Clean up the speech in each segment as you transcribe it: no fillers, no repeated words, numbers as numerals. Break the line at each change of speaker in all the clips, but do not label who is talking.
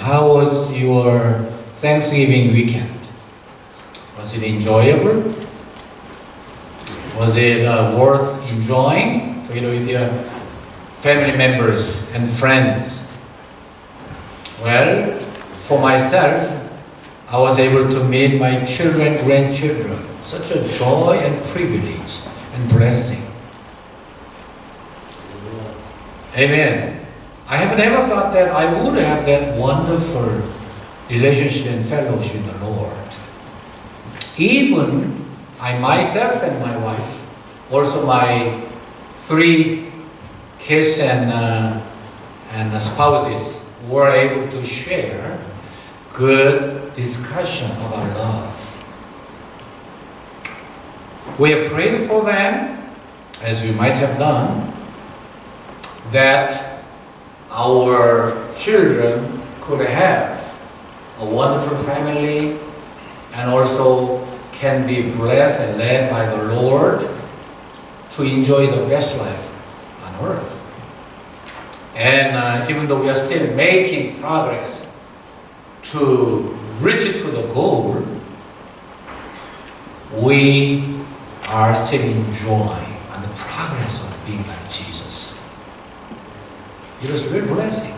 how was your Thanksgiving weekend? Was it enjoyable? Was it worth enjoying together with your family members and friends? Well, for myself, I was able to meet my children, grandchildren. Such a joy and privilege and blessing. Amen. I have never thought that I would have that wonderful relationship and fellowship with the Lord. Even I myself and my wife, also my 3 kids and spouses were able to share good discussion about love. We have prayed for them, as we might have done, that our children could have a wonderful family and also can be blessed and led by the Lord to enjoy the best life on earth. And even though we are still making progress to reach to the goal, we are still enjoying the progress of being like Jesus. It was a real blessing.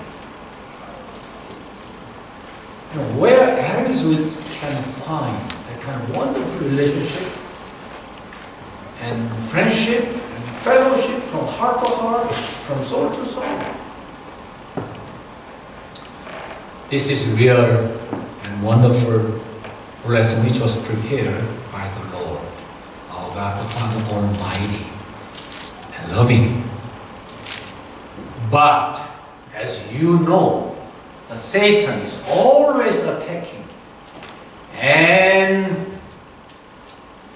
You know, where else we can find that kind of wonderful relationship and friendship and fellowship from heart to heart, from soul to soul? This is real and wonderful blessing which was prepared by the Lord, our God the Father Almighty and loving. But, as you know, the Satan is always attacking and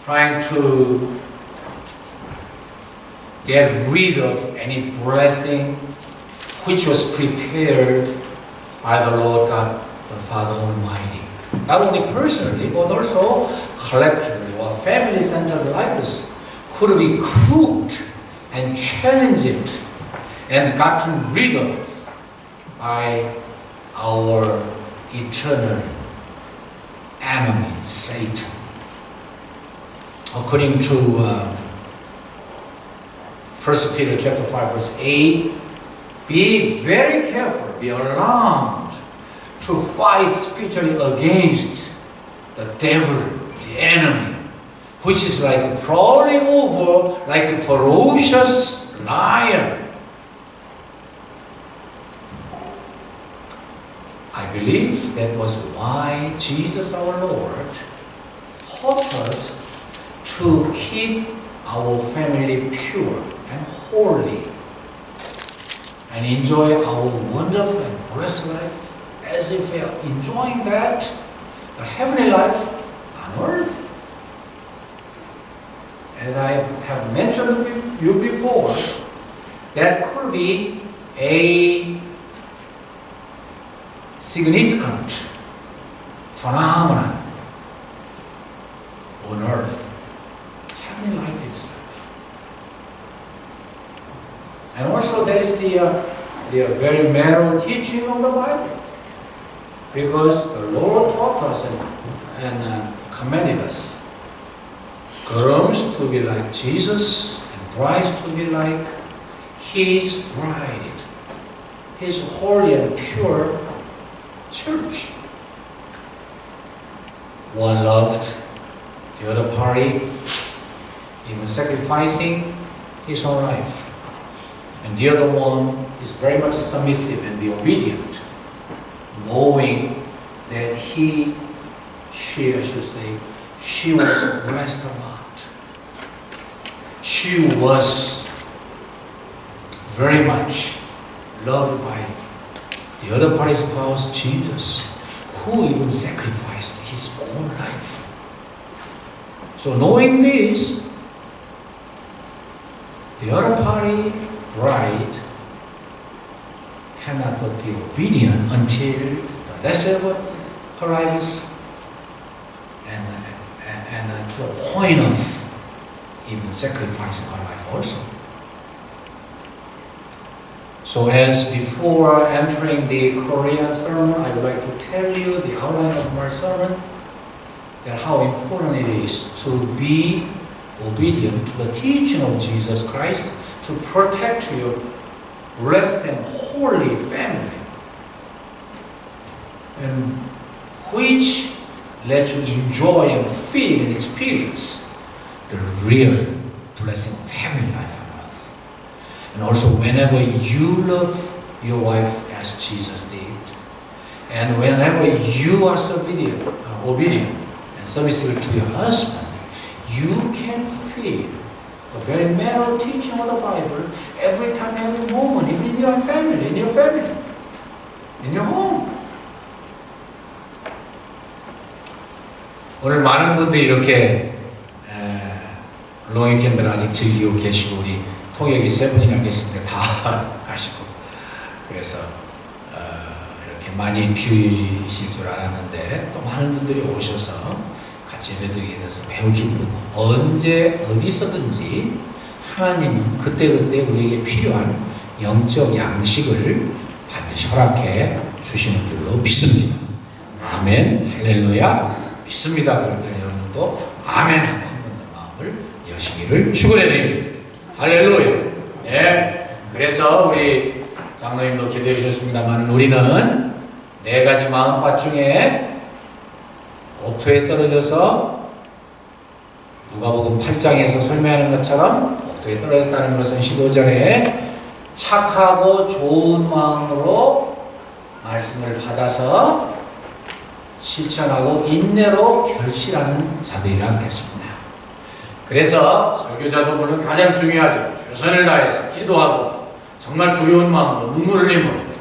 trying to get rid of any blessing which was prepared by the Lord God, the Father Almighty. Not only personally, but also collectively, or family-centered lives could be cooked and challenged and gotten rid of by our eternal enemy, Satan. According to 1 Peter chapter 5, verse 8, be very careful, be alarmed to fight spiritually against the devil, the enemy, which is like prowling over like a ferocious lion. I believe that was why Jesus our Lord taught us to keep our family pure and holy and enjoy our wonderful and blessed life as if we are enjoying that, the heavenly life on earth. As I have mentioned to you before, that could be a significant phenomenon on earth, heavenly life itself. And also there is the very narrow teaching of the Bible, because the Lord taught us and commanded us, grooms to be like Jesus and brides to be like His bride, His holy and pure church. One loved, the other party even sacrificing his own life, and the other one is very much submissive and be obedient, knowing that she was blessed a lot. She was very much loved by the other party's spouse, Jesus, who even sacrificed his own life. So knowing this, the other party, bride, cannot but be obedient until the rest of her life is, and to the point of even sacrificing her life also. So as before entering the Korean sermon, I would like to tell you the outline of my sermon, that how important it is to be obedient to the teaching of Jesus Christ, to protect your blessed and holy family, and which let you enjoy and feel and experience the real blessing of heavenly life on earth. And also whenever you love your wife as Jesus did, and whenever you are obedient and submissive to your husband, you can feel the very matter of teaching of the Bible every time, every moment, even in your family, in your home. 오늘 많은 분들이 이렇게 롱 위켄드를 아직 즐기고 계시고, 우리 통역이 3분이나 계신데 다 가시고, 그래서 이렇게 많이 비우실 줄 알았는데 또 많은 분들이 오셔서 같이 예배드리게 돼서 매우 기쁘고, 언제 어디서든지 하나님은 그때그때 우리에게 필요한 영적 양식을 반드시 허락해 주시는 줄로 믿습니다. 아멘, 할렐루야. 믿습니다. 그럴 때 여러분도 아멘하고 한 번 더 마음을 여시기를 축원해 드립니다. 할렐루야. 네. 그래서 우리 장로님도 기도해 주셨습니다만, 우리는 4가지 마음밭 중에 옥토에 떨어져서 누가복음 8장에서 설명하는 것처럼 옥토에 떨어졌다는 것은 15절에 착하고 좋은 마음으로 말씀을 받아서 실천하고 인내로 결실하는 자들이라 그랬습니다. 그래서 설교자도 물론 가장 중요하죠. 최선을 다해서 기도하고 정말 두려운 마음으로 눈물 흘림으로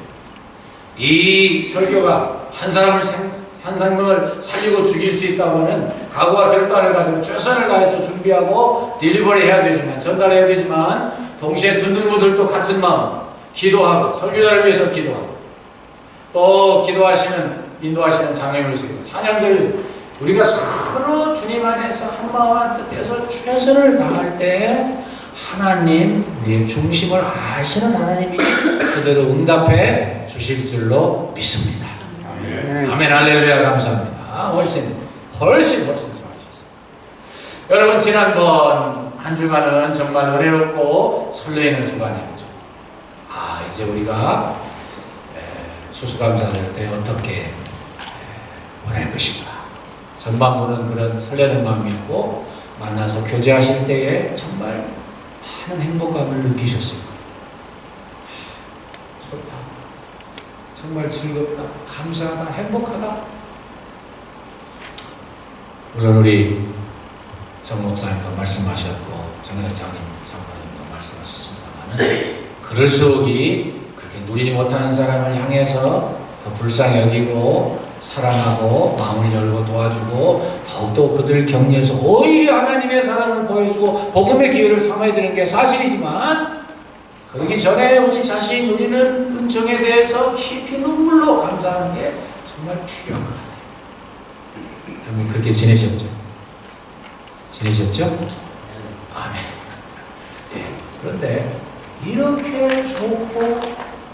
이 설교가 한 사람을 살리고 죽일 수 있다고 하는 각오와 결단을 가지고 최선을 다해서 준비하고 딜리버리 해야 되지만, 전달해야 되지만, 동시에 듣는 분들도 같은 마음, 기도하고 설교자를 위해서 기도하고, 또 인도하시는 장로님을 위해서, 찬양들을 위해서 우리가 서로 주님 안에서 한 마음 한 뜻해서 최선을 다할 때 하나님, 우리의 중심을 아시는 하나님이 그대로 응답해 주실 줄로 믿습니다. 아멘, 할렐루야. 감사합니다. 훨씬 좋아하셨어요. 여러분, 지난번 한 주간은 정말 은혜롭고 설레이는 주간이었죠. 이제 우리가 추수감사절 때 어떻게 보낼 것인가. 전반부는 그런 설레는 마음이었고, 만나서 교제하실 때에 정말 많은 행복감을 느끼셨을 거예요. 좋다, 정말 즐겁다, 감사하다, 행복하다. 물론 우리 정 목사님도 말씀하셨고, 정영장님 장로님도 말씀하셨습니다만, 그럴수록이 그렇게 누리지 못하는 사람을 향해서 더 불쌍히 여기고 사랑하고 마음을 열고 도와주고 더욱더 그들을 격려해서 오히려 하나님의 사랑을 보여주고 복음의 기회를 삼아야 되는 게 사실이지만, 그러기 전에 우리 자신이 누리는 은총에 대해서 깊이 눈물로 감사하는 게 정말 필요한 것 같아요. 여러분, 그렇게 지내셨죠? 아멘. 예. 그런데 이렇게 좋고,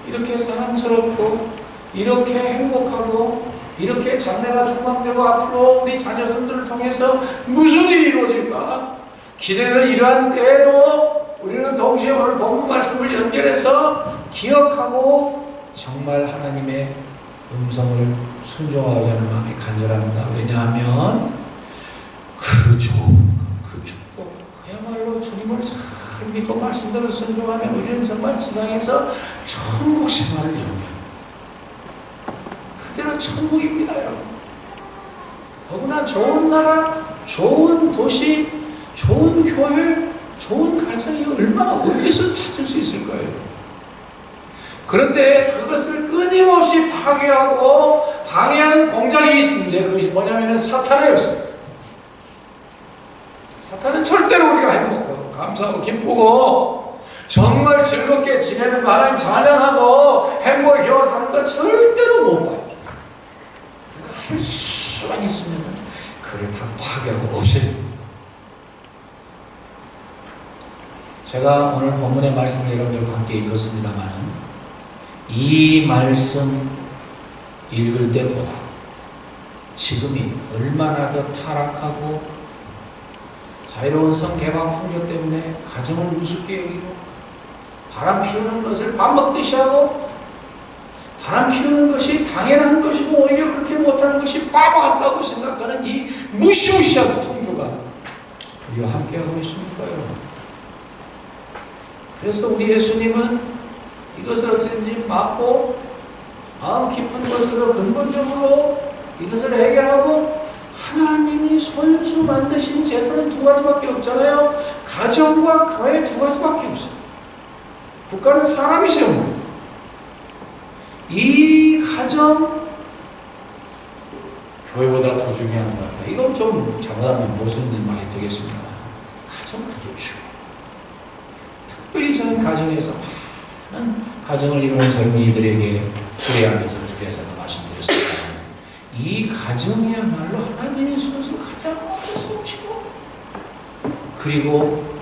이렇게 사랑스럽고, 이렇게 행복하고, 이렇게 장래가 촉망되고 앞으로 우리 자녀손들을 통해서 무슨 일이 이루어질까 기대는 이러한 때에도 우리는 동시에 오늘 본문 말씀을 연결해서 기억하고 정말 하나님의 음성을 순종하고자 하는 마음이 간절합니다. 왜냐하면 그 좋은 그 축복, 그야말로 주님을 잘 믿고 말씀대로 순종하면 우리는 정말 지상에서 천국 생활을 영위합니다. 그대로 천국입니다, 여러분. 더구나 좋은 나라, 좋은 도시, 좋은 교회, 좋은 가정이 얼마나 어디에서 찾을 수 있을까요? 그런데 그것을 끊임없이 파괴하고 방해하는 공작이 있는데, 그것이 뭐냐면 사탄의 역사입니다. 사탄은 절대로 우리가 행복하고 감사하고 기쁘고 정말 즐겁게 지내는 거, 하나님 찬양하고 행복에 겨워 사는 거 절대로 못 봐요. 할 수만 있으면 그를 다 파괴하고 없애요. 제가 오늘 본문의 말씀을 여러분들과 함께 읽었습니다만, 이 말씀 읽을 때보다 지금이 얼마나 더 타락하고 자유로운 성 개방 풍조 때문에 가정을 우습게 여기고 바람 피우는 것을 밥 먹듯이 하고 바람 피우는 것이 당연한 것이고 오히려 그렇게 못하는 것이 바보 같다고 생각하는 이 무시무시한 풍조가 우리와 함께하고 있습니까, 여러분? 그래서 우리 예수님은 이것을 어떻게든지 막고 마음 깊은 곳에서 근본적으로 이것을 해결하고 하나님이 손수 만드신 제도는 두 가지밖에 없잖아요. 가정과 교회 두 가지밖에 없어요. 국가는 사람이 세운 거예요. 이 가정 교회보다 더 중요한 것 같아요. 이건 좀 잘못하면 모순된 말이 되겠습니다만 가정 그게 중요해요. 특별히 저는 가정에서 많은 가정을 이루는 젊은이들에게 수레하면서 주례사가 말씀드렸습니다. 이 가정이야말로 하나님의 손수 가장 먼저 세우시고 그리고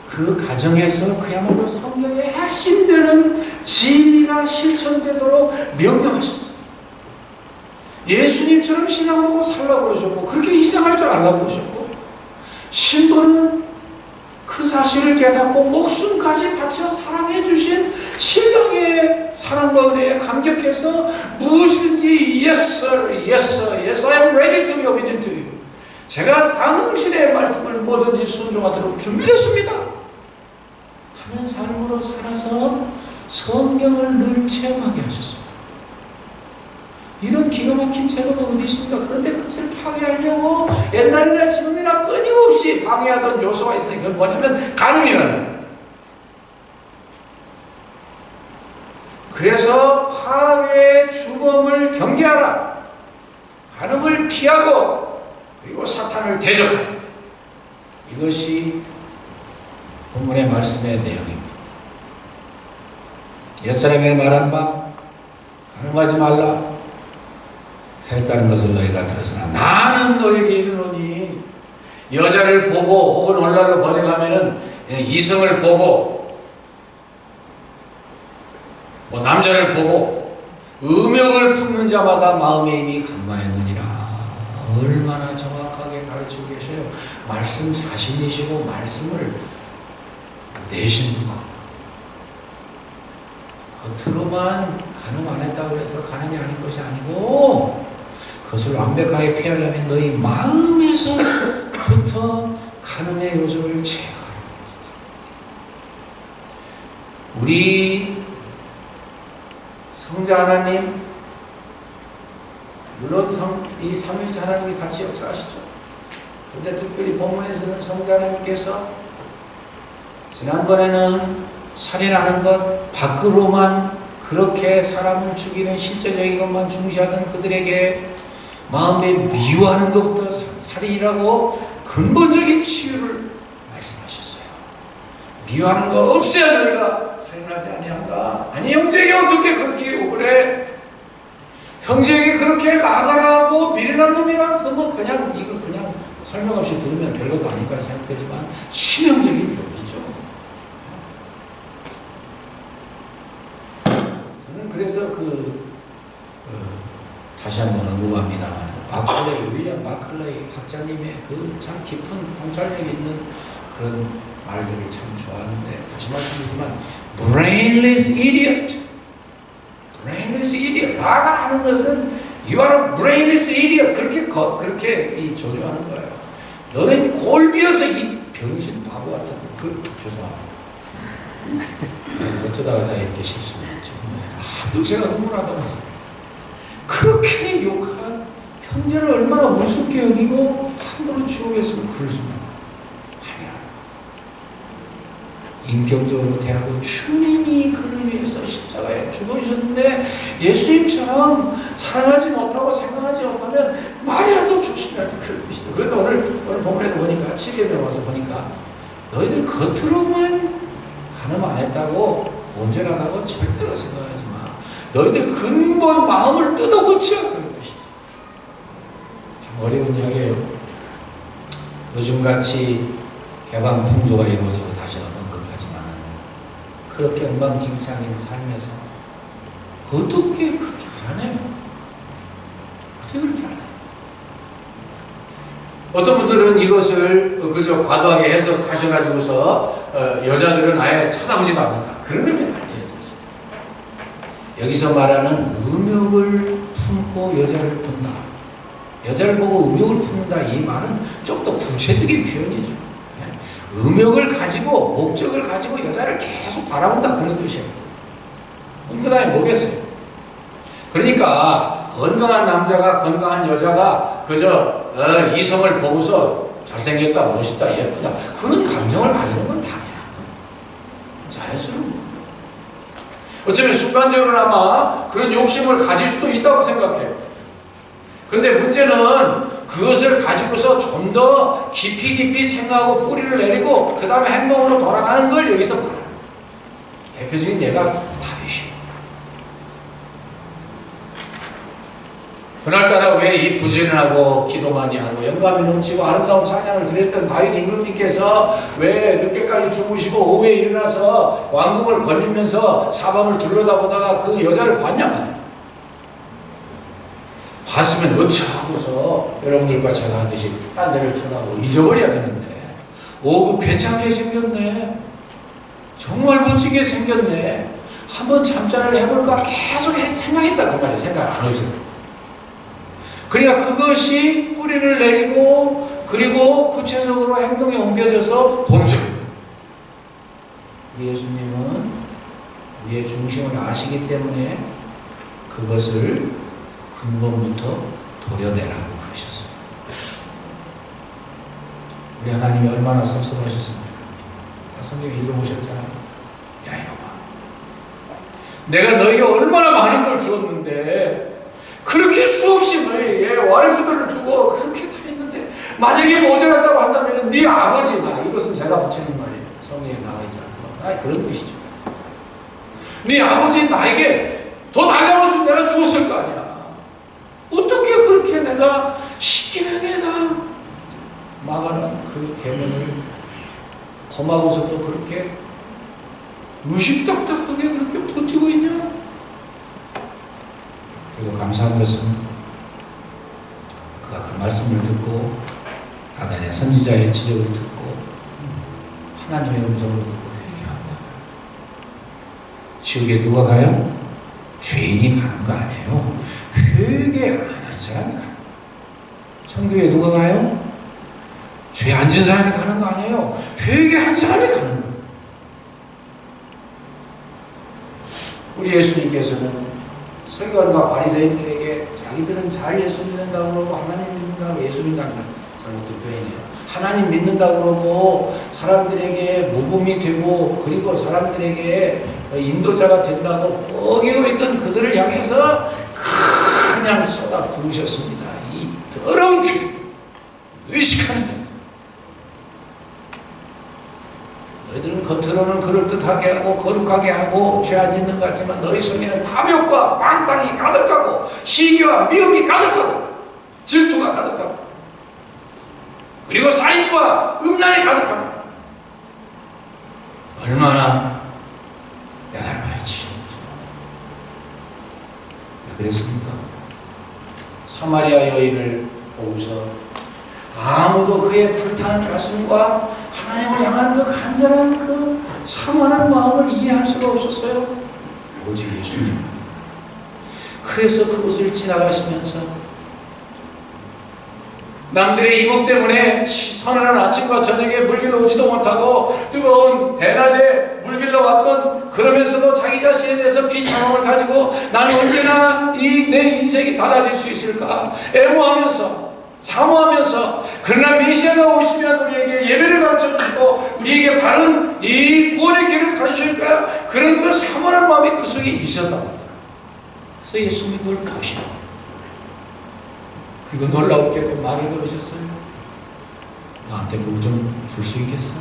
그 가정에서 그야말로 성경의 핵심되는 진리가 실천되도록 명령하셨어요. 예수님처럼 신앙 보고 살라고 그러셨고 그렇게 희생할 줄 알라고 그러셨고 신도는 그 사실을 깨닫고 목숨까지 바쳐 사랑해 주신 신랑의 사랑과 은혜에 감격해서 무엇이든지 yes sir, yes sir, yes I am ready to be obedient to you. 제가 당신의 말씀을 뭐든지 순종하도록 준비됐습니다 하는 삶으로 살아서 성경을 늘 체험하게 하셨습니다. 이런 기가 막힌 제도가 어디 있습니까? 그런데 그것을 파괴하려고 옛날이나 지금이나 끊임없이 방해하던 요소가 있으니 그건 뭐냐면 간음이라는. 그래서 파괴의 주범을 경계하라. 간음을 피하고 그리고 사탄을 대적하라. 이것이 본문의 말씀의 내용입니다. 옛사람에게 말한 바 간음하지 말라 했다는 것을 너희가 들었으나 나는 너에게 이르노니 여자를 보고 혹은 오늘날로 번역하면은 이성을 보고 뭐 남자를 보고 음욕을 품는 자마다 마음에 이미 간마했느니라. 얼마나 정확하게 가르치고 계셔요. 말씀 자신이시고 말씀을 내신 분. 겉으로만 간음 안 했다고 해서 간음이 아닌 것이 아니고 그것을 완벽하게 피하려면 너희 마음에서부터 간음의 요소를 제거하라. 우리 성자 하나님, 물론 이 삼위일체 하나님이 같이 역사하시죠. 그런데 특별히 본문에서는 성자 하나님께서 지난번에는 살인하는 것 밖으로만 그렇게 사람을 죽이는 실제적인 것만 중시하던 그들에게 마음에 미워하는 것부터 살인이라고 근본적인 치유를 말씀하셨어요. 미워하는 거 없애야 너희가 살인하지 아니한다. 아니 형제에게 어떻게 그렇게 욕을 해? 형제에게 그렇게 나가라고 미련한 놈이랑 그뭐 그냥 이거 그냥 설명 없이 들으면 별것도 아닐까 생각되지만 치명적인 욕이죠. 저는 그래서 다시 한번 언급합니다만 윌리엄 바클레이 학자님의 그 참 깊은 통찰력 있는 그런 말들을 참 좋아하는데 다시 말씀드리지만 brainless idiot, brainless idiot. 나가 하는 것은 you are a brainless idiot. 그렇게 조주하는 거예요. 너는 골비어서 이 병신 바보 같은 죄송합니다. 어쩌다가 제가 이렇게 실수를 했죠. 하도 제가 흥분하다 보니 그렇게 욕한 형제를 얼마나 우습게 여기고 함부로 취급했으면 그럴 수가 아니라 인격적으로 대하고 주님이 그를 위해서 십자가에 죽으셨는데 예수님처럼 사랑하지 못하고 생각하지 못하면 말이라도 조심해야지 그럴 뜻이죠. 그러니까 오늘 본문에 보니까 7계명에 와서 보니까 너희들 겉으로만 간음 안 했다고 온전하다고 절대로 생각하지 마. 너희들 근본 마음을 뜯어고쳐 그런 뜻이죠. 참 어려운 이야기예요. 요즘같이 개방 풍조가 이루어지고 다시 언급하지만 그렇게 엉망진창인 삶에서 어떻게 그렇게 안 해요? 어떻게 그렇게 안 해요? 어떤 분들은 이것을 그저 과도하게 해석하셔가지고서 여자들은 아예 쳐다보지도 않는다. 그런 의미는 아니에요, 사실. 여기서 말하는 음욕을 품고 여자를 본다. 여자를 보고 음욕을 품는다. 이 말은 좀 더 구체적인 표현이죠. 음욕을 가지고, 목적을 가지고 여자를 계속 바라본다. 그런 뜻이에요. 그 다음에 뭐겠어요? 그러니까 건강한 남자가, 건강한 여자가 그저 이성을 보고서 잘생겼다, 멋있다, 예쁘다 그런 감정을 가지는 건 당연한 거예요. 자연스러운. 어쩌면 순간적으로나마 그런 욕심을 가질 수도 있다고 생각해요. 근데 문제는 그것을 가지고서 좀 더 깊이 생각하고 뿌리를 내리고 그 다음에 행동으로 돌아가는 걸 여기서 말하는 거예요. 대표적인 예가 다윗입니다. 그날따라 왜 이 부지런하고 기도 많이 하고 영감이 넘치고 아름다운 찬양을 드렸던 다윗 임금님께서 왜 늦게까지 주무시고 오후에 일어나서 왕궁을 거닐면서 사방을 둘러다보다가 그 여자를 봤냐면, 봤으면 어찌하고서 여러분들과 제가 하듯이 딴 데를 쳐다보고 잊어버려야 되는데, 오, 그 괜찮게 생겼네, 정말 멋지게 생겼네, 한번 잠자를 해볼까 계속 생각했다 그 말이에요. 생각 안 하셔도. 그러니까 그것이 뿌리를 내리고 그리고 구체적으로 행동에 옮겨져서 범죄예요. 우리 예수님은 우리의 중심을 아시기 때문에 그것을 근본부터 도려내라고 그러셨어요. 우리 하나님이 얼마나 섭섭하셨습니까? 다 성경 읽어보셨잖아요. 야 이놈아, 내가 너에게 얼마나 많은 걸 주었는데 그렇게 수없이 너에게 와이프들을 주고 그렇게 다 했는데 만약에 모자랐다고 한다면 네 아버지나, 이것은 제가 붙이는 말이에요. 성경에 나와 있지 않나? 그런 뜻이죠. 네 아버지 나에게 더 달라고 했으면 내가 주었을 거 아니야. 어떻게 그렇게 내가 십계명에다 막아놓은 그 계명을 범하고서도 그렇게 의식딱딱하게 그렇게 버티고 있냐? 그리고 감사한 것은 그가 그 말씀을 듣고 아단의 선지자의 지적을 듣고 하나님의 음성을 듣고 회개한 거예요. 지옥에 누가 가요? 죄인이 가는 거 아니에요. 회개 안 한 사람이 가는 거예요. 천국에 누가 가요? 죄 안 진 사람이 가는 거 아니에요. 회개한 사람이 가는 거예요. 우리 예수님께서는 서기관과 바리새인들에게 자기들은 잘 예수 믿는다고 그러고 하나님 믿는다고, 예수 믿는다는 잘못된 표현이에요. 하나님 믿는다고 그러고 사람들에게 모범이 되고 그리고 사람들에게 인도자가 된다고 뻐기고 있던 그들을 향해서 그냥 쏟아 부으셨습니다. 이 더러운 귀, 의식하는 것. 너희들은 겉으로는 그럴듯하게 하고 거룩하게 하고 죄 안 짓는 것 같지만 너희 속에는 탐욕과 방탕이 가득하고 시기와 미움이 가득하고 질투가 가득하고 그리고 사익과 음란이 가득하고 얼마나 얄미웠지. 왜 그랬습니까? 사마리아 여인을 보고서 아무도 그의 불타는 가슴과 하나님을 향한 그 간절한 그 사모하는 마음을 이해할 수가 없었어요. 오직 예수님. 그래서 그곳을 지나가시면서 남들의 이목 때문에 서늘한 아침과 저녁에 물길로 오지도 못하고 뜨거운 대낮에 물길로 왔던, 그러면서도 자기 자신에 대해서 비참함을 가지고 나는 언제나 내 인생이 달라질 수 있을까 애모하면서 사모하면서, 그러나 메시아가 오시면 우리에게 예배를 가르쳐주고 우리에게 바른 이 구원의 길을 가르쳐줄 거야, 그런 그 사모하는 마음이 그 속에 있었답니다. 그래서 예수님이 그걸 보시고 그리고 놀랍게도 말을 걸으셨어요. 나한테 물 좀 줄 수 있겠어?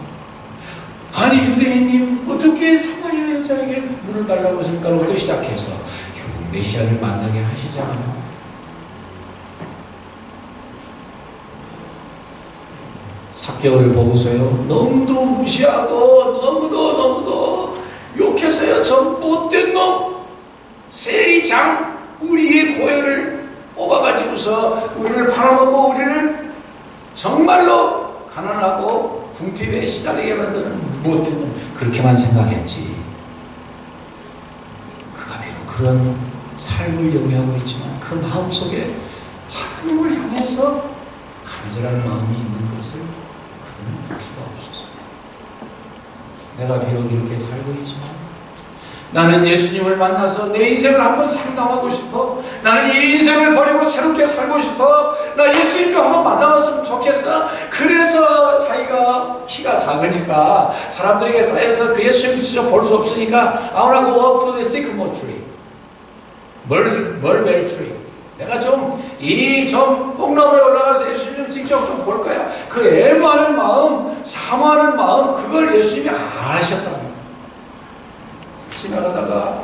아니 유대인님 어떻게 사마리아 여자에게 물을 달라고 하십니까? 부터 시작해서 결국 메시아를 만나게 하시잖아요. 삭개오를 보고서요 너무도 무시하고 너무도 욕했어요. 저 못된 놈, 세리 우리의 고열을 뽑아가지고서 우리를 팔아먹고 우리를 정말로 가난하고 궁핍에 시달리게 만드는 무엇든 놈, 그렇게만 생각했지. 그가 비록 그런 삶을 요구하고 있지만 그 마음속에 하나님을 향해서 간절한 마음이 있는 것을 그들은 볼 수가 없었어요. 내가 비록 이렇게 살고 있지만 나는 예수님을 만나서 내 인생을 한번 상담하고 싶어. 나는 이 인생을 버리고 새롭게 살고 싶어. 나 예수님 좀 한번 만나봤으면 좋겠어. 그래서 자기가 키가 작으니까 사람들에게 쌓여서 그 예수님을 직접 볼 수 없으니까 I wanna go up to the sycamore tree, mulberry tree. 내가 좀 뽕나무에 올라가서 예수님 직접 좀 볼 거야. 그 애무하는 마음, 사모하는 마음, 그걸 예수님이 아셨다는 거야. 지나가다가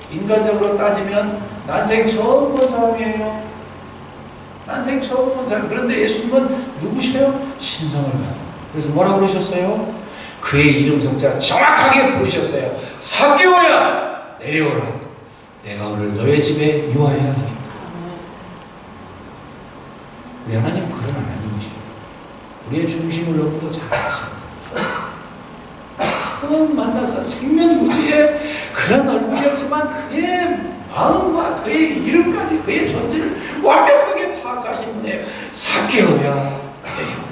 인간적으로 따지면 난생 처음 본 사람이에요. 난생 처음 본 사람. 그런데 예수님은 누구셔요? 신성을 가지고. 그래서 뭐라고 그러셨어요? 그의 이름 성자 정확하게 부르셨어요. 삭개오야, 내려오라. 내가 오늘 너의 집에 유하여야 하겠다. 우리 하나님 그런 하나님이시오. 우리의 중심을 너무도 잘 아시오. 처음 만나서 생면부지의 그런 얼굴이었지만 그의 마음과 그의 이름까지 그의 존재를 완벽하게 파악하시는데 삭개오야, 내려오라.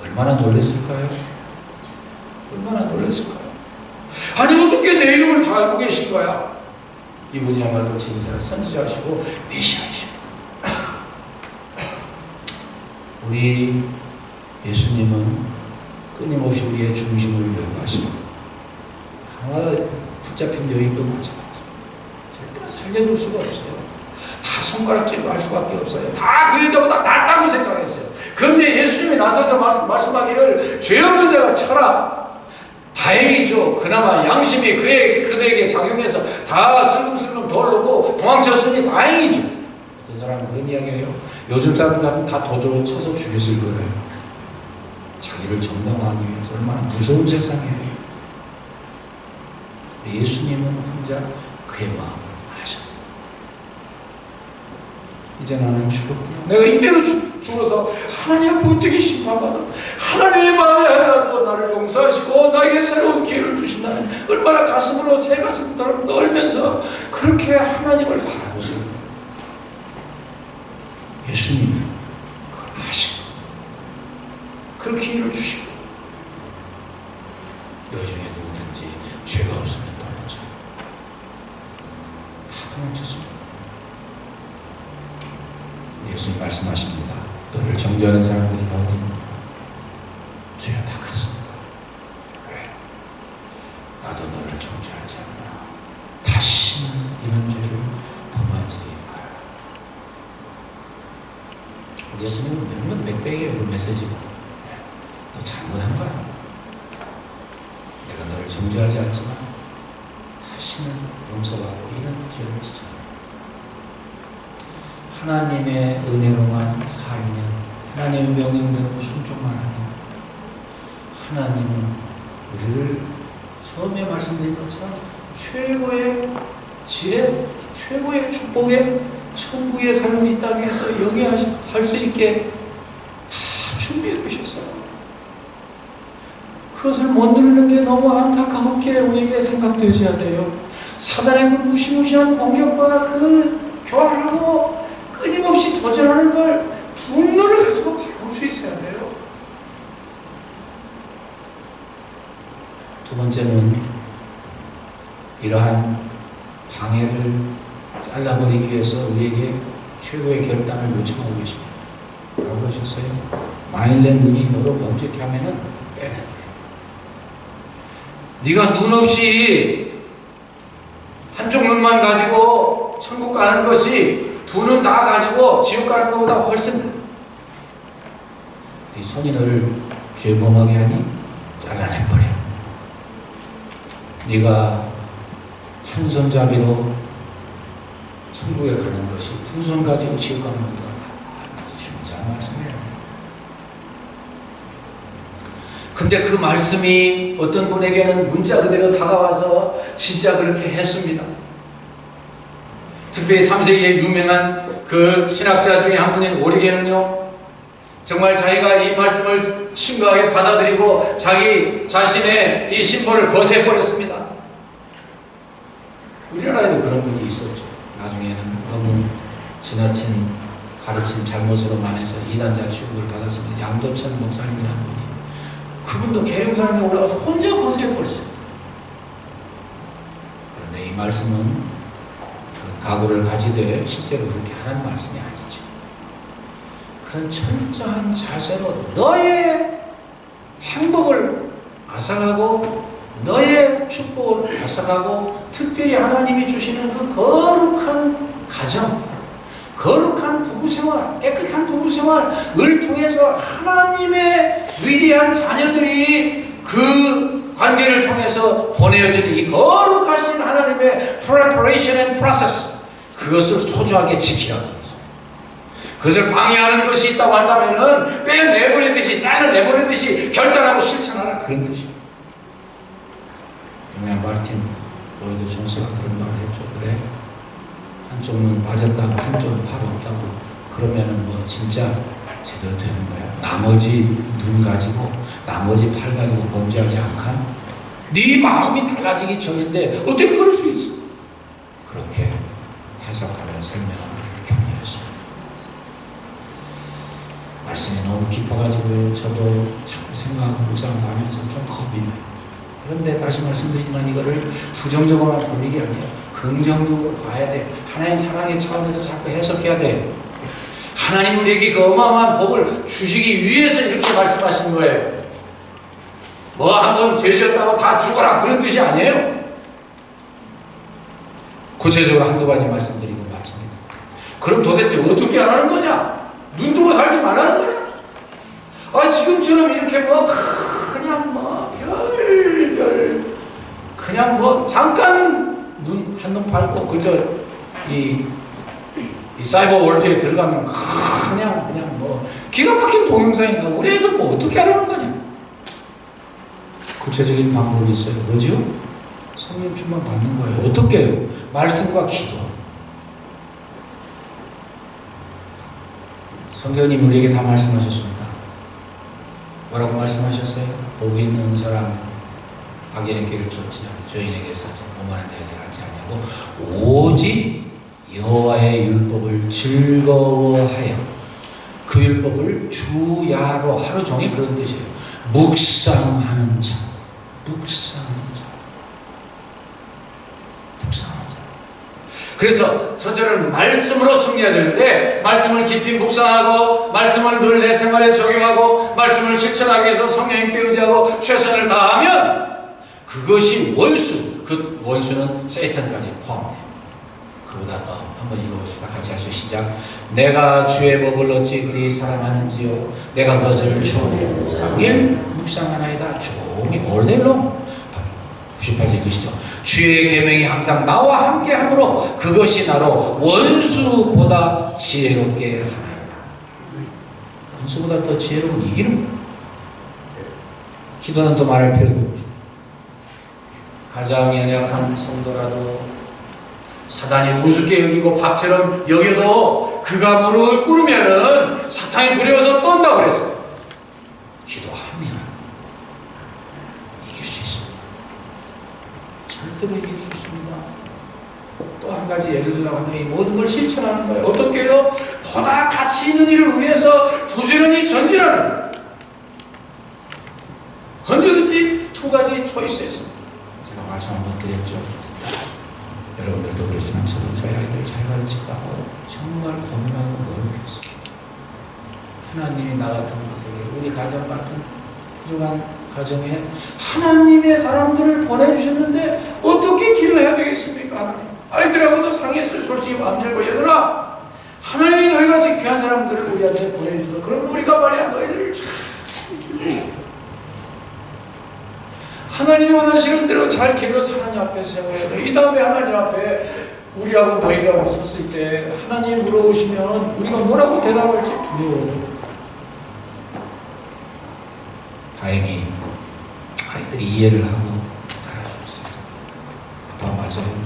얼마나 놀랐을까요? 얼마나 놀랐을까요? 아니 어떻게 내 이름을 다 알고 계신 거야? 이분이야말로 진짜 선지자시고 메시아이시고. 우리 예수님은 끊임없이 우리의 중심을 요구하시고 하나 붙잡힌 여인도 마찬가지예요. 절대로 살려둘 수가 없어요. 다 손가락질로 할 수밖에 없어요. 다 그 여자보다 낫다고 생각했어요. 그런데 예수님이 나서서 말씀하기를 죄 없는 자가 쳐라. 다행이죠. 그나마 양심이 그들에게 작용해서 다 슬금슬금 돌 놓고 도망쳤으니 다행이죠. 어떤 사람은 그런 이야기해요. 요즘 사람 같으면 다 도도로 쳐서 죽였을 거래요. 자기를 정당화하기 위해서. 얼마나 무서운 세상이에요. 예수님은 혼자 그의 마음을 아셨어요. 이제 나는 죽었구나. 내가 이대로 죽어서 하나님 앞에 어떻게 심판받아. 하나님의 마음에 하나도 나를 용서하시고 나에게 새로운 기회를 주신다면 얼마나 가슴으로 새 가슴처럼 떨면서 그렇게 하나님을 바라보세요. 예수님이 그걸 아시고 그런 기회를 주시고 너희 중에 누구든지 죄가 없으면 도망쳐. 다 도망쳤습니다. 예수님 말씀하십니다. 너를 정죄하는 사람들이 다 어디 있느냐? 주여 다 갔습니다. 그래, 나도 너를 정죄하지 않나. 다시는 이런 죄를 범하지 마라. 우리 예수님은 몇몇 백백이에요. 그 메시지가. 너 잘못한 거야. 내가 너를 정죄하지 않지만 다시는 용서하고 이런 죄를 지지 않아. 하나님의 은혜로만 살면, 하나님의 명령대로 순종만 하면 하나님은 우리를 처음에 말씀드린 것처럼 최고의 지혜, 최고의 축복의 천국의 삶을 이 땅에서 영위할 수 있게 다 준비해 두셨어요. 그것을 못 누리는 게 너무 안타깝게 우리에게 생각되어야 돼요. 사단의 그 무시무시한 공격과 그 교활하고 끊임없이 도전하는 걸 분노를 가지고 바라볼 수 있어야 돼요. 두 번째는 이러한 방해를 잘라버리기 위해서 우리에게 최고의 결단을 요청하고 계십니다. 뭐라고 하셨어요? 만일 내 눈이 너로 범죄케 하면은 빼내버려. 네가 눈 없이 한쪽 눈만 가지고 천국 가는 것이 두 눈 다 가지고 지옥 가는 것보다 훨씬 네 손이 너를 죄범하게 하니 잘라내버려. 네가 한 손잡이로 천국에 가는 것이 두 손 가지고 지옥 가는 것보다 낫다. 진짜 말씀이에요. 근데 그 말씀이 어떤 분에게는 문자 그대로 다가와서 진짜 그렇게 했습니다. 특별히 3세기에 유명한 그 신학자 중에 한 분인 오리겐은요, 정말 자기가 이 말씀을 심각하게 받아들이고 자기 자신의 이 신분을 거세해버렸습니다. 우리나라에도 그런 분이 있었죠. 나중에는 너무 지나친 가르침 잘못으로만 해서 이단자 취급을 받았습니다. 양도천 목사님이라는 분이, 그분도 계룡산에 올라가서 혼자 거세해버렸어요. 그런데 이 말씀은 그런 각오를 가지되 실제로 그렇게 하라는 말씀이 아니죠. 그런 철저한 자세로 너의 행복을 앗아가고 너의 축복을 앗아가고, 특별히 하나님이 주시는 그 거룩한 가정, 거룩한 부부생활, 깨끗한 부부생활을 통해서 하나님의 위대한 자녀들이 그 관계를 통해서 보내어진 이 거룩하신 하나님의 preparation and process, 그것을 소중하게 지키라고 합니다. 그것을 방해하는 것이 있다고 한다면은 빼내버리듯이, 잘라내버리듯이 결단하고 실천하라, 그런 뜻입니다. 유명한 마르틴 로이드 존스가 그런 말을 했죠. 그래, 한쪽 눈 빠졌다고 한쪽은 팔 없다고 그러면은 뭐 진짜 제대로 되는 거야? 나머지 눈 가지고 나머지 팔 가지고 범죄하지 않간? 네 마음이 달라지기 전인데 어떻게 그럴 수 있어? 그렇게 해석하며 설명하는 격려였어요. 말씀이 너무 깊어가지고요, 저도 자꾸 생각하고 묵상하고 하면서 좀 겁이 나요. 그런데 다시 말씀드리지만 이거를 부정적으로만 볼 일이 아니에요. 긍정적으로 봐야 돼. 하나님 사랑의 차원에서 자꾸 해석해야 돼. 하나님 우리에게 그 어마어마한 복을 주시기 위해서 이렇게 말씀하시는 거예요. 뭐 한번 죄졌다고 다 죽어라, 그런 뜻이 아니에요. 구체적으로 한두 가지 말씀드리고 마칩니다. 그럼 도대체 어떻게 하라는 거냐? 눈 뜨고 살지 말라는 거냐? 아, 지금처럼 이렇게 뭐 그냥 뭐 그냥 뭐 잠깐 한눈 팔고 그저 이 사이버 월드에 들어가면 그냥 뭐 기가 막힌 동영상이다. 우리 애들 뭐 어떻게 하라는 거냐? 구체적인 방법이 있어요. 뭐죠? 성령 충만 받는 거예요. 어떻게 해요? 말씀과 기도. 성경님 우리에게 다 말씀하셨습니다. 뭐라고 말씀하셨어요? 복 있는 사람은 악인의 길을 쫓지 않고 죄인에게 사자 오만한 대적하지 아니하고 오직 여호와의 율법을 즐거워하여 그 율법을 주야로, 하루 종일 그런 뜻이에요. 묵상하는 자, 묵상하는 자. 그래서 첫째는 말씀으로 승리해야 되는데, 말씀을 깊이 묵상하고 말씀을 늘 내 생활에 적용하고 말씀을 실천하기 위해서 성령님께 의지하고 최선을 다하면 그것이 원수, 그 원수는 세이탄까지 포함돼요. 그보다 더 한번 읽어봅시다. 같이 하시죠. 시작. 내가 주의 법을 어찌 그리 사랑하는지요. 내가 그것을 종일 묵상하나이다. 종일 all day long. 98절 읽으시죠. 주의 계명이 항상 나와 함께 함으로 그것이 나로 원수보다 지혜롭게 하나이다. 원수보다 더 지혜로운 이기는 거예요. 기도는 또 말할 필요도 없죠. 가장 연약한 성도라도 사단이 우습게 여기고 밥처럼 여겨도 그가 무릎을 꿇으면은 사탄이 두려워서 떤다고 그랬어요. 기도하면 이길 수 있습니다. 절대로 이길 수 있습니다. 또 한 가지 예를 들라고 하면 이 모든 걸 실천하는 거예요. 어떻게 해요? 보다 가치 있는 일을 위해서 부지런히 전진하는 거예요. 언제든지 두 가지 초이스였습니다. 제가 말씀 한번 드렸죠. 여러분들도 그렇지만 저도 저희 아이들 잘 가르친다고 정말 고민하고 노력했어요. 하나님이 나 같은 것에게, 우리 가정 같은 부족한 가정에 하나님의 사람들을 보내주셨는데 어떻게 길을 해야 되겠습니까? 하나님, 아이들하고도 상의했어요. 솔직히 마음 열고, 얘들아, 하나님이 너희같이 귀한 사람들을 우리한테 보내주셔서 그럼 우리가 말이야 너희들을 하나님이 원하시는 대로 잘 길러서 하나님 앞에 세워야 돼. 이 다음에 하나님 앞에 우리하고 너희라고 섰을 때 하나님 물어보시면 우리가 뭐라고 대답할지 두려워요. 다행히 아이들이 이해를 하고 따라주었어요. 아빠 맞아요.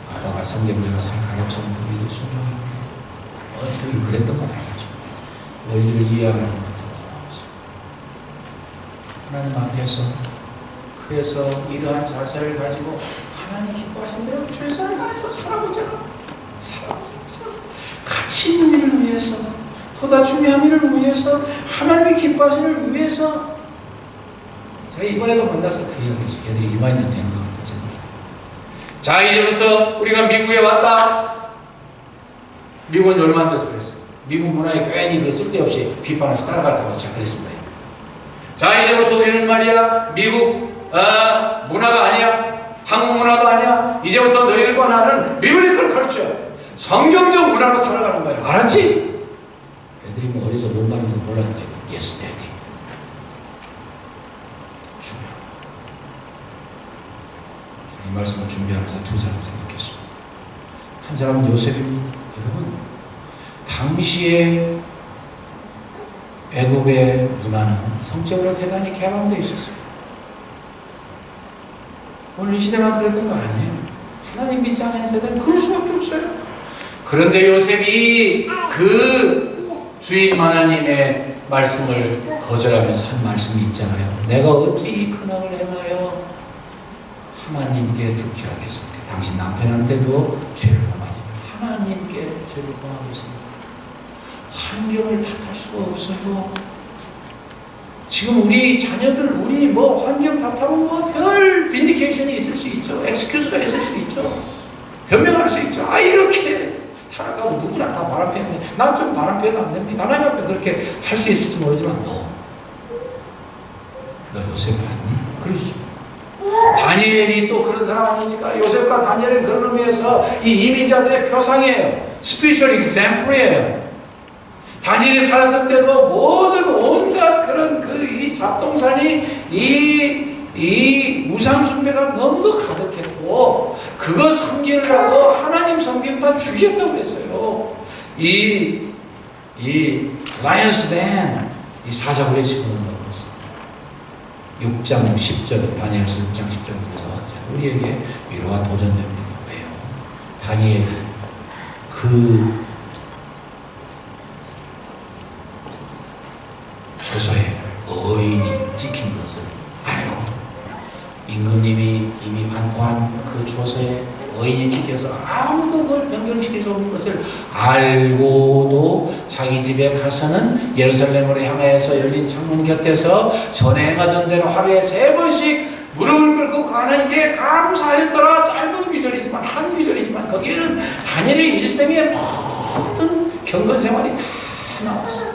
아빠가 성경대로 잘 가르쳐는 우리도 순종할게. 늘 그랬던 건 아니죠. 원리를 이해하는 것도 고마워서 하나님 앞에서 그래서 이러한 자세를 가지고 하나님 기뻐하시는 대로 최선을 다해서 살아보자. 가치 있는 일을 위해서, 보다 중요한 일을 위해서, 하나님의 기뻐하시는 일을 위해서. 제가 이번에도 만나서 그 이야기했어요. 걔들이 리마인드 된 것 같은 생각이 들어요. 자, 이제부터 우리가 미국에 왔다. 미국은 얼마 안 돼서 그랬어요. 미국 문화에 괜히 그 쓸데없이 비판없이 따라갈까 봐서 제가 그랬습니다. 자, 이제부터 우리는 말이야 미국 문화가 아니야. 한국 문화도 아니야. 이제부터 너희들과 나는 비블리컬 컬처, 성경적 문화로 살아가는 거야. 알았지? 애들이 뭐 어려서 뭔 말인지도 몰랐는데 Yes, Daddy. 중요해. 이 말씀을 준비하면서 두 사람 생각했습니다. 한 사람은 요셉입니다. 여러분, 당시에 애굽의 문화는 성적으로 대단히 개방되어 있었어요. 오늘 이 시대만 그랬던 거 아니에요. 하나님 믿지 않는 세대는 그럴 수밖에 없어요. 그런데 요셉이 그 주인 하나님의 말씀을 거절하면서 한 말씀이 있잖아요. 내가 어찌 이 큰 악을 행하여 하나님께 득죄하겠습니까? 당신 남편한테도 죄를 범하지만 하나님께 죄를 범하고 있습니까? 환경을 탓할 수가 없어요. 지금 우리 자녀들, 우리 뭐 환경 탓하면 뭐 별 빈디케이션이 있을 수 있죠. 엑스큐즈가 있을 수 있죠. 변명할 수 있죠. 아, 이렇게 타락하고 누구나 다 바람 피우는데 난 좀 바람 피워도 안 됩니까? 하나님 앞에 그렇게 할 수 있을지 모르지만 너 요셉 봤니? 그러시죠. 다니엘이 또 그런 사람 아닙니까? 요셉과 다니엘은 그런 의미에서 이 이민자들의 표상이에요. 스피셜 example이에요. 다니엘이 살았던 때도 모든 온갖 그런 이 잡동산이 이 우상숭배가 너무도 가득했고 그거 섬기려고 하나님 섬김 다 죽였다고 그랬어요. 이 라이언스 댄 이 사자굴에 집어넣는다고 그랬어요. 6장 10절 다니엘서 6장 10절에서 우리에게 위로가 도전됩니다. 왜요? 다니엘 그 조서에 어인이 찍힌 것을 알고 임금님이 이미 반포한 그 조서에 어인이 찍혀서 아무도 그걸 변경시킬 수 없는 것을 알고도 자기 집에 가서는 예루살렘으로 향하여서 열린 창문 곁에서 전에 행하던 대로 하루에 3번씩 무릎을 꿇고 하나님께 감사했더라. 짧은 귀절이지만 한 귀절이지만 거기에는 다니엘의 일생의 모든 경건 생활이 다 나왔어요.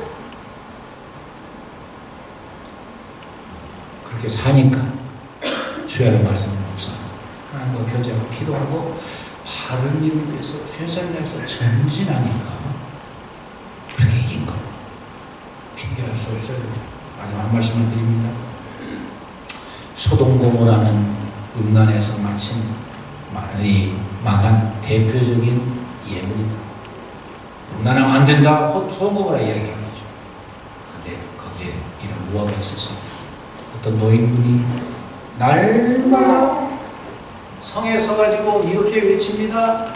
그렇게 사니까 주야의 말씀을 묵상하고 하나님과 교제하고 기도하고 바른 일을 위해서 최선을 다해서 전진하니까 그렇게 이긴 거 핑계할 수 없어요. 마지막 한 말씀을 드립니다. 소돔고모라는 음란에서 마친 망한 대표적인 예물이다. 음란하면 안 된다. 소돔고모라 이야기하는 거죠. 근데 거기에 이런 우화가 있어서 어떤 노인분이 날마다 성에 서가지고 이렇게 외칩니다.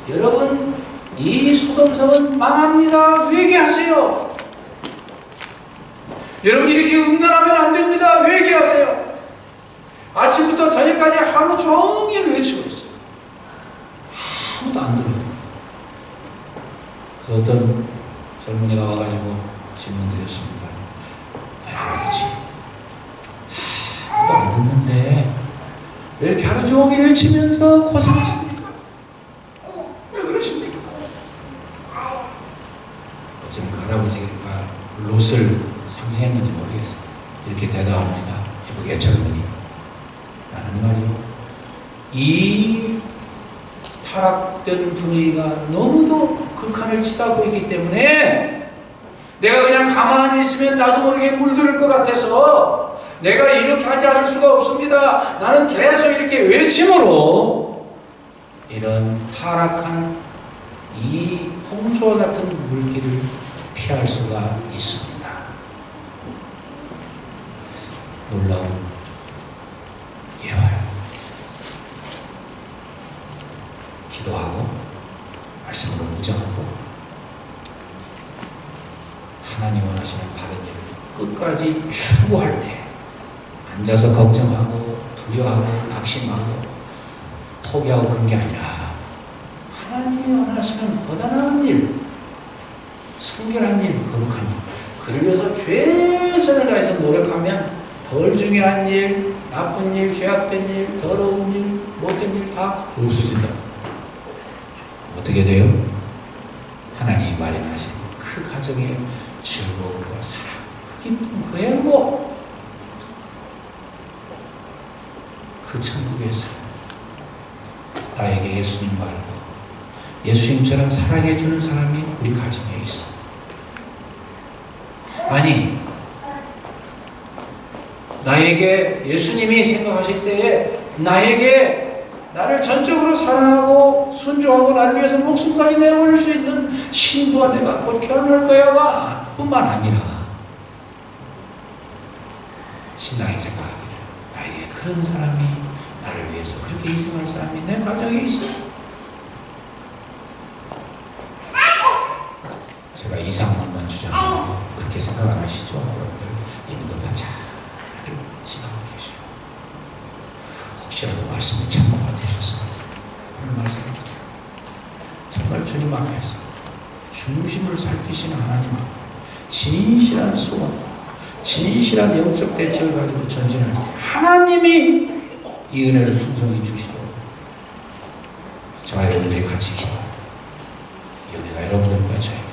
여러분, 이 소돔성은 망합니다. 회개하세요. 여러분, 이렇게 음란하면 안 됩니다. 회개하세요. 아침부터 저녁까지 하루 종일 외치고 있어요. 아무도 안 들어요. 그래서 어떤 젊은이가 와가지고 질문 드렸습니다. 할아버지, 아무도 안 듣는데 왜 이렇게 하루 종일 외치면서 고생하십니까? 왜 그러십니까? 어쩌면 그 할아버지가 롯을 상징했는지 모르겠어요. 이렇게 대답합니다. 이보게 젊은이, 나는 말이요, 이 타락된 분위기가 너무도 극한을 치닫고 있기 때문에 내가 그냥 가만히 있으면 나도 모르게 물들을 것 같아서 내가 이렇게 하지 않을 수가 없습니다. 나는 계속 이렇게 외침으로 이런 타락한 이 홍수와 같은 물길을 피할 수가 있습니다. 놀라운 예화요. 기도하고 하나님 원하시는 바른 일을 끝까지 추구할 때 앉아서 걱정하고 두려워하고 낙심하고 포기하고 그런 게 아니라 하나님이 원하시는 보다 나은 일, 성결한 일, 거룩한 일, 그를 위해서 최선을 다해서 노력하면 덜 중요한 일, 나쁜 일, 죄악된 일, 더러운 일, 못된 일 다 없어진다. 어떻게 돼요? 하나님이 마련하신 그 가정의 즐거움과 사랑, 그 기쁨, 그 행복, 그 천국에서 나에게 예수님 말고 예수님처럼 사랑해주는 사람이 우리 가정에 있어. 아니, 나에게 예수님이 생각하실 때에 나를 전적으로 사랑하고 순종하고 나를 위해서 목숨까지 내어버릴 수 있는 신부와 내가 곧 결혼할 거야가 뿐만 아니라 신랑이 생각하기를 나에게 그런 사람이 나를 위해서 그렇게 희생할 사람이 내 가정에 있어. 제가 이상만만 주장하고 그렇게 생각 안 하시죠? 여러분들 이미도 다 잘 지나고 계셔요. 혹시라도 말씀이 참고가 되셔서 오늘 말씀을 듣고 정말 주님 앞에서 중심을 살피시는 하나님 앞에 진실한 소원, 진실한 영적 대책을 가지고 전진할 때 하나님이 이 은혜를 풍성히 주시도록 저와 여러분들이 같이 기도합니다. 이 은혜가 여러분들과 저희